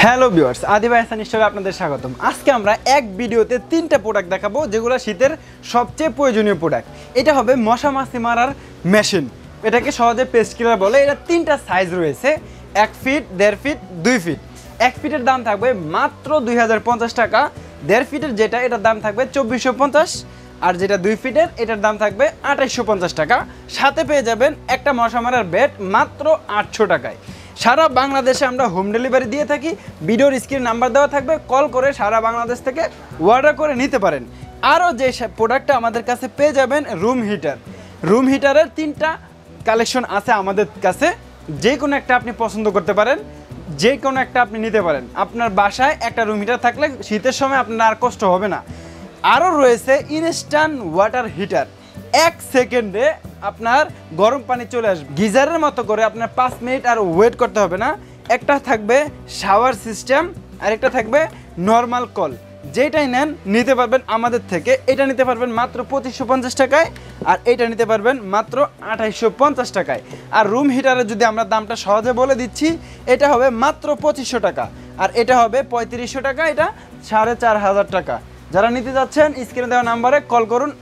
Hello viewers, আদি ভাই হাসান স্টোরে আপনাদের স্বাগতম। আজকে আমরা এক ভিডিওতে তিনটা প্রোডাক্ট দেখাবো যেগুলো শীতের সবচেয়ে প্রয়োজনীয় প্রোডাক্ট। এটা হবে মশা মাছি মারার মেশিন, এটাকে সহজে পেস্ট কিলার বলে। এটা তিনটা সাইজ রয়েছে, 1 ফিট, 1.5 ফিট, 2 ফিট। 1 ফিটের দাম থাকবে মাত্র 2050 টাকা, 1.5 ফিটের যেটা এটার দাম থাকবে 2450, আর যেটা 2 ফিটের এটার দাম থাকবে 2850 টাকা। সাথে পেয়ে যাবেন একটা মশা মারার ব্যাট মাত্র 800 টাকায়। সারা বাংলাদেশে আমরা হোম ডেলিভারি দিয়ে থাকি। ভিডিওর স্ক্রিন নাম্বার দেওয়া থাকবে, কল করে সারা বাংলাদেশ থেকে অর্ডার করে নিতে পারেন। আরও যে প্রোডাক্টটা আমাদের কাছে পেয়ে যাবেন রুম হিটার। রুম হিটারের তিনটা কালেকশন আছে আমাদের কাছে, যে কোনো একটা আপনি পছন্দ করতে পারেন, যে কোনো একটা আপনি নিতে পারেন। আপনার বাসায় একটা রুম হিটার থাকলে শীতের সময় আপনার আর কষ্ট হবে না। আরও রয়েছে ইনস্ট্যান্ট ওয়াটার হিটার, 1 সেকেন্ডে আপনার গরম পানি চলে আসবে, গিজারের মতো করে আপনার 5 মিনিট আর ওয়েট করতে হবে না। একটা থাকবে শাওয়ার সিস্টেম, আর একটা থাকবে নর্মাল কল। যেটাই নেন নিতে পারবেন আমাদের থেকে। এটা নিতে পারবেন মাত্র 2550 টাকায়, আর এটা নিতে পারবেন মাত্র 2850 টাকায়। আর রুম হিটারের যদি আমরা দামটা সহজে বলে দিচ্ছি, এটা হবে মাত্র 2500 টাকা, আর এটা হবে 3500 টাকা, এটা 4500 টাকা। যারা নিতে যাচ্ছেন স্ক্রিনে দেওয়া নাম্বারে কল করুন,